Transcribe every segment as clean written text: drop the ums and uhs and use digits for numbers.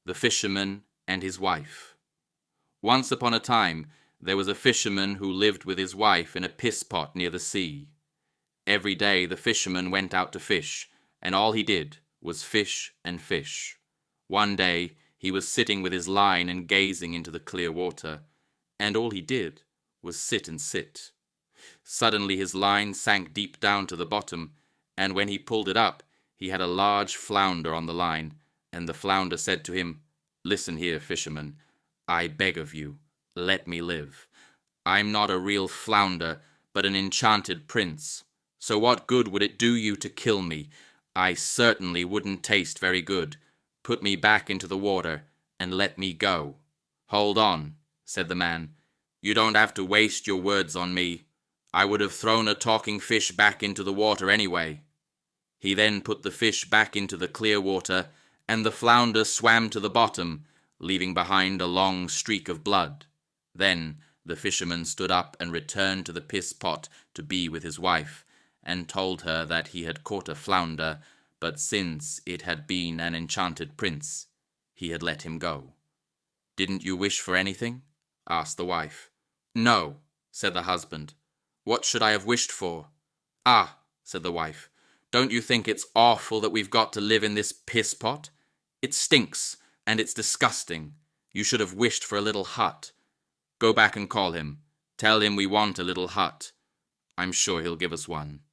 The Fisherman and His Wife. Once upon a time, there was a fisherman who lived with his wife in a piss-pot near the sea. Every day the fisherman went out to fish, and all he did was fish and fish. One day he was sitting with his line and gazing into the clear water, and all he did was sit and sit. Suddenly his line sank deep down to the bottom, and when he pulled it up, he had a large flounder on the line, and the flounder said to him, "Listen here, fisherman, I beg of you, let me live. I'm not a real flounder, but an enchanted prince. So what good would it do you to kill me? I certainly wouldn't taste very good. Put me back into the water, and let me go." "Hold on," said the man. "You don't have to waste your words on me. I would have thrown a talking fish back into the water anyway." He then put the fish back into the clear water, and the flounder swam to the bottom, leaving behind a long streak of blood. Then the fisherman stood up and returned to the piss-pot to be with his wife, and told her that he had caught a flounder, but since it had been an enchanted prince, he had let him go. "Didn't you wish for anything?" asked the wife. "No," said the husband. "What should I have wished for?" "Ah," said the wife, "don't you think it's awful that we've got to live in this piss-pot? It stinks, and it's disgusting. You should have wished for a little hut. Go back and call him. Tell him we want a little hut. I'm sure he'll give us one."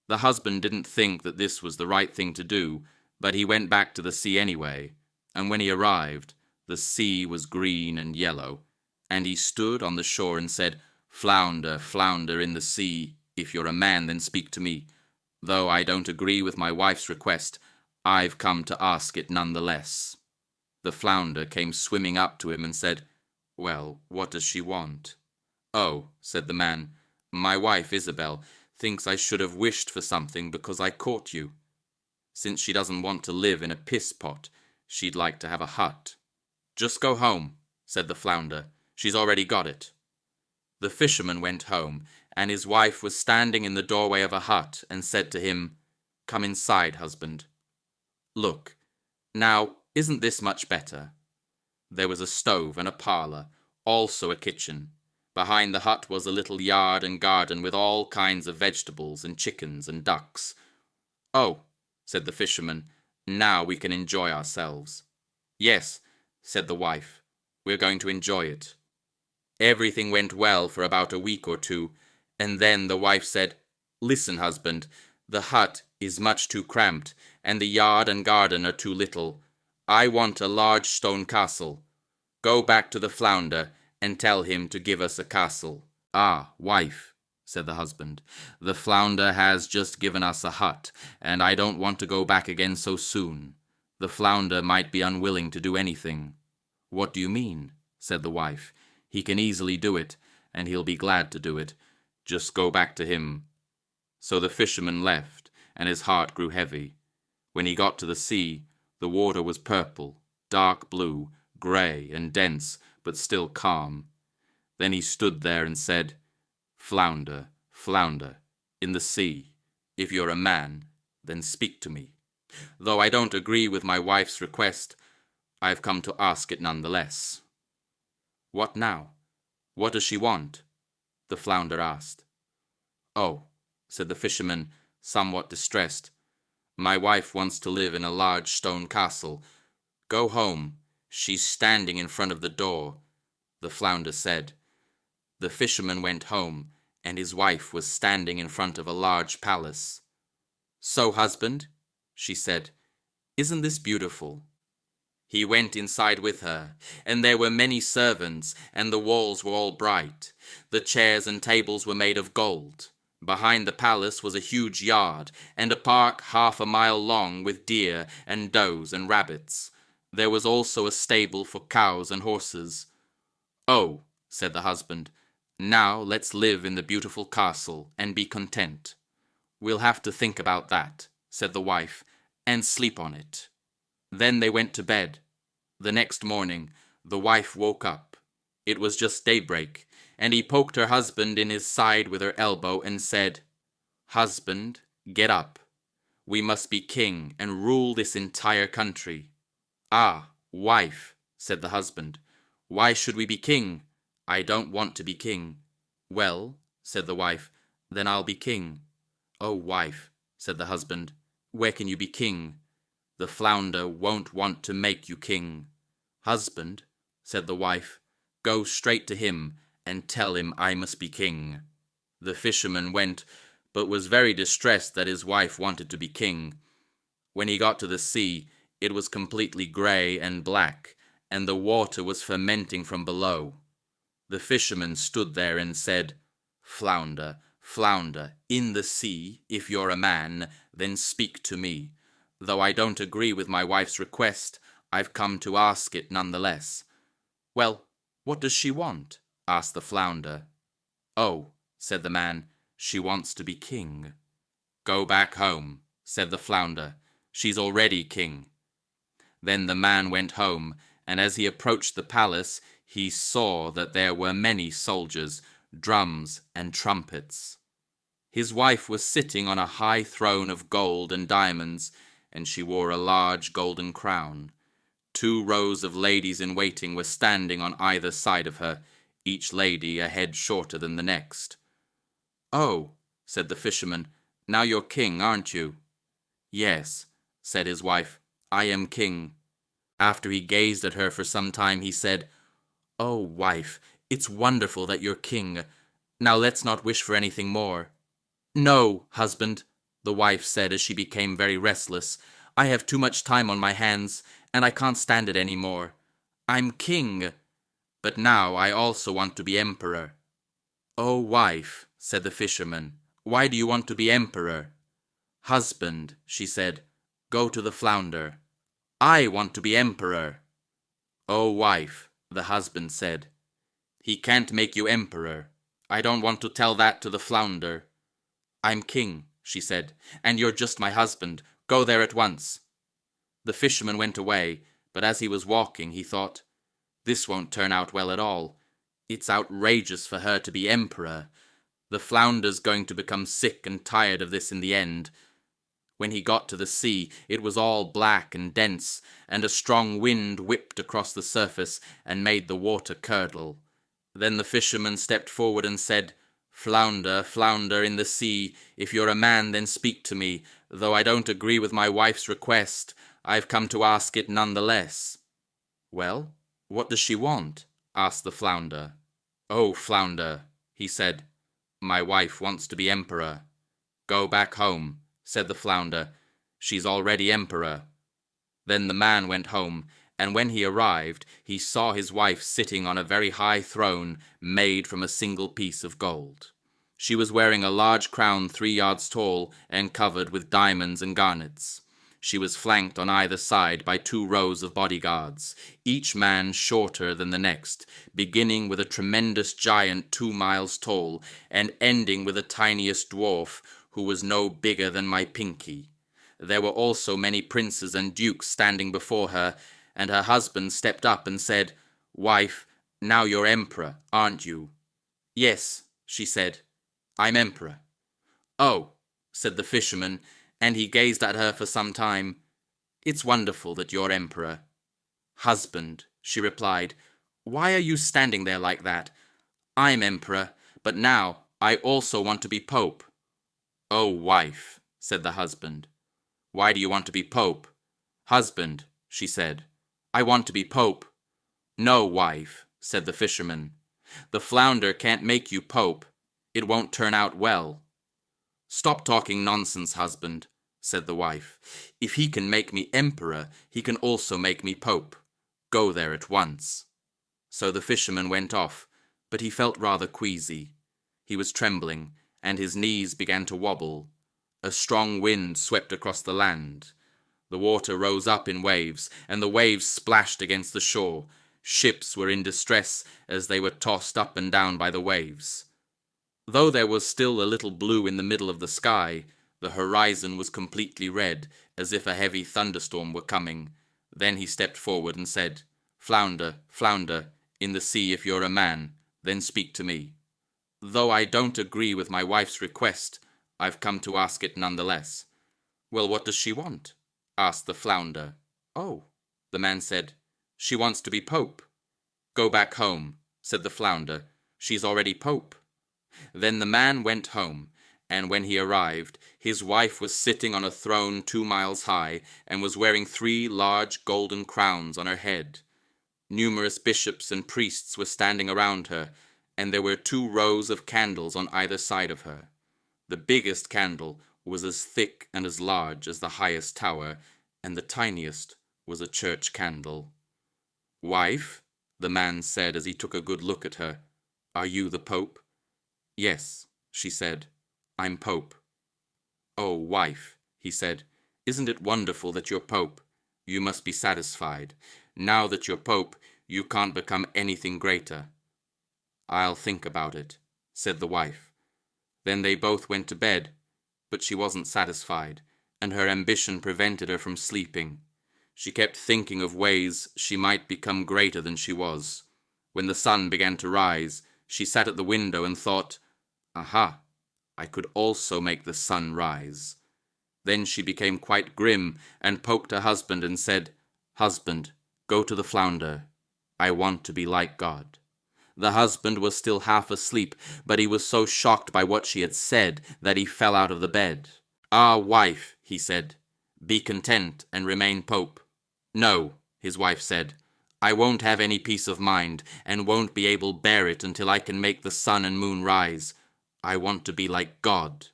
The husband didn't think that this was the right thing to do, but he went back to the sea anyway, and when he arrived, the sea was green and yellow, and he stood on the shore and said, "Flounder, flounder in the sea, if you're a man, then speak to me. Though I don't agree with my wife's request, I've come to ask it nonetheless." The flounder came swimming up to him and said, "Well, what does she want?" "Oh," said the man, "my wife Isabel thinks I should have wished for something because I caught you. Since she doesn't want to live in a piss-pot, she'd like to have a hut." "Just go home," said the flounder. "She's already got it." The fisherman went home, and his wife was standing in the doorway of a hut and said to him, "Come inside, husband. Look, now, isn't this much better?" There was a stove and a parlour, also a kitchen. Behind the hut was a little yard and garden with all kinds of vegetables and chickens and ducks. "Oh," said the fisherman, "now we can enjoy ourselves." "Yes," said the wife, "we're going to enjoy it." Everything went well for about a week or two, and then the wife said, "Listen, husband, the hut is much too cramped, and the yard and garden are too little. I want a large stone castle. Go back to the flounder and tell him to give us a castle." "Ah, wife," said the husband, "the flounder has just given us a hut, and I don't want to go back again so soon. The flounder might be unwilling to do anything." "What do you mean?" said the wife. "He can easily do it, and he'll be glad to do it. Just go back to him." So the fisherman left, and his heart grew heavy. When he got to the sea, the water was purple, dark blue, grey and dense, but still calm. Then he stood there and said, "Flounder, flounder, in the sea, if you're a man, then speak to me. Though I don't agree with my wife's request, I've come to ask it nonetheless." "What now? What does she want?" the flounder asked. "Oh," said the fisherman, somewhat distressed, "my wife wants to live in a large stone castle. Go home. She's standing in front of the door," the flounder said. The fisherman went home, and his wife was standing in front of a large palace. "So, husband," she said, "isn't this beautiful?" He went inside with her, and there were many servants, and the walls were all bright. The chairs and tables were made of gold. Behind the palace was a huge yard, and a park 1/2 mile long with deer and does and rabbits. There was also a stable for cows and horses. "Oh," said the husband, "now let's live in the beautiful castle and be content." "We'll have to think about that," said the wife, "and sleep on it." Then they went to bed. The next morning, the wife woke up. It was just daybreak, and he poked her husband in his side with her elbow and said, "Husband, get up. We must be king and rule this entire country." "Ah," "Wife," said the husband, "why should we be king? I don't want to be king." "Well," said the wife, "then I'll be king." "Oh, wife," said the husband, "where can you be king? The flounder won't want to make you king." "Husband," said the wife, "go straight to him and tell him I must be king." The fisherman went, but was very distressed that his wife wanted to be king. When he got to the sea, it was completely grey and black, and the water was fermenting from below. The fisherman stood there and said, "Flounder, flounder, in the sea, if you're a man, then speak to me. Though I don't agree with my wife's request, I've come to ask it nonetheless." "Well, what does she want?" asked the flounder. "Oh," said the man, "she wants to be king." "Go back home," said the flounder. "She's already king." Then the man went home, and as he approached the palace, he saw that there were many soldiers, drums, and trumpets. His wife was sitting on a high throne of gold and diamonds, and she wore a large golden crown. 2 rows of ladies in waiting were standing on either side of her, each lady a head shorter than the next. "Oh," said the fisherman, "now you're king, aren't you?" "Yes," said his wife, "I am king." After he gazed at her for some time, he said, "Oh, wife, it's wonderful that you're king. Now let's not wish for anything more." "No, husband," the wife said as she became very restless. "I have too much time on my hands, and I can't stand it any more. I'm king, but now I also want to be emperor." "Oh, wife," said the fisherman, "why do you want to be emperor?" "Husband," she said, "go to the flounder." "I want to be emperor." "Oh, wife," the husband said, "he can't make you emperor. I don't want to tell that to the flounder." "I'm king," she said, "and you're just my husband. Go there at once." The fisherman went away, but as he was walking, he thought, "This won't turn out well at all. It's outrageous for her to be emperor. The flounder's going to become sick and tired of this in the end." When he got to the sea, it was all black and dense, and a strong wind whipped across the surface and made the water curdle. Then the fisherman stepped forward and said, "Flounder, flounder in the sea, if you're a man, then speak to me. Though I don't agree with my wife's request, I've come to ask it nonetheless." "Well, what does she want?" asked the flounder. "Oh, flounder," he said, "my wife wants to be emperor." "Go back home," said the flounder. "She's already emperor." Then the man went home, and when he arrived, he saw his wife sitting on a very high throne made from a single piece of gold. She was wearing a large crown 3 yards tall and covered with diamonds and garnets. She was flanked on either side by 2 rows of bodyguards, each man shorter than the next, beginning with a tremendous giant 2 miles tall, and ending with the tiniest dwarf, who was no bigger than my pinky. There were also many princes and dukes standing before her, and her husband stepped up and said, "Wife, now you're emperor, aren't you?" "Yes," she said, "I'm emperor." "Oh," said the fisherman, and he gazed at her for some time. "It's wonderful that you're emperor." "Husband," she replied, "why are you standing there like that? I'm emperor, but now I also want to be pope." "Oh, wife," said the husband, "why do you want to be pope?" "Husband," she said, "I want to be pope." "No, wife," said the fisherman, "the flounder can't make you pope. It won't turn out well." "Stop talking nonsense, husband," said the wife. "If he can make me emperor, he can also make me pope. Go there at once." So the fisherman went off, but he felt rather queasy. He was trembling, and his knees began to wobble. A strong wind swept across the land. The water rose up in waves, and the waves splashed against the shore. Ships were in distress as they were tossed up and down by the waves. Though there was still a little blue in the middle of the sky, the horizon was completely red, as if a heavy thunderstorm were coming. Then he stepped forward and said, "Flounder, flounder, in the sea if you're a man, then speak to me. Though I don't agree with my wife's request, I've come to ask it nonetheless." "Well, what does she want?" asked the flounder. "Oh," the man said, She wants to be Pope. Go back home, said the flounder. She's already Pope. Then the man went home, and when he arrived, his wife was sitting on a throne 2 miles high, and was wearing 3 large golden crowns on her head. Numerous bishops and priests were standing around her, and there were 2 rows of candles on either side of her. The biggest candle was as thick and as large as the highest tower, and the tiniest was a church candle. "Wife," the man said as he took a good look at her, "are you the Pope?" "Yes," she said, "I'm Pope." "Oh, wife," he said, "isn't it wonderful that you're Pope? You must be satisfied. Now that you're Pope, you can't become anything greater." "I'll think about it," said the wife. Then they both went to bed, but she wasn't satisfied, and her ambition prevented her from sleeping. She kept thinking of ways she might become greater than she was. When the sun began to rise, she sat at the window and thought, "Aha, I could also make the sun rise." Then she became quite grim and poked her husband and said, "Husband, go to the flounder. I want to be like God." The husband was still half asleep, but he was so shocked by what she had said that he fell out of the bed. "Ah, wife," he said, "be content and remain Pope." "No," his wife said, "I won't have any peace of mind, and won't be able to bear it until I can make the sun and moon rise. I want to be like God."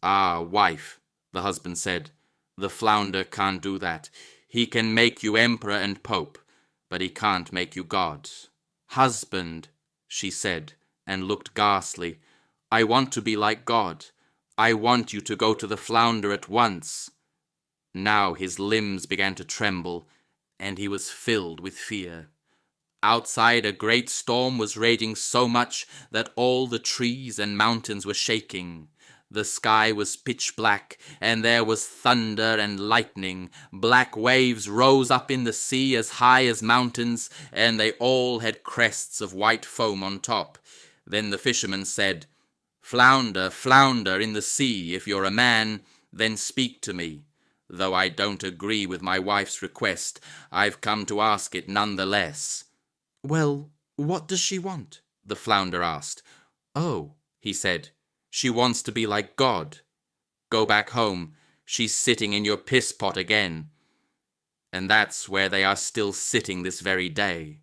"Ah, wife," the husband said, "the flounder can't do that. He can make you emperor and Pope, but he can't make you God." "Husband," she said, and looked ghastly, "I want to be like God. I want you to go to the flounder at once." Now his limbs began to tremble, and he was filled with fear. Outside, a great storm was raging so much that all the trees and mountains were shaking. The sky was pitch black, and there was thunder and lightning. Black waves rose up in the sea as high as mountains, and they all had crests of white foam on top. Then the fisherman said, "Flounder, flounder in the sea, if you're a man, then speak to me. Though I don't agree with my wife's request, I've come to ask it none the less." "Well, what does she want?" the flounder asked. "Oh," he said, "she wants to be like God." "Go back home. She's sitting in your piss pot again." And that's where they are still sitting this very day.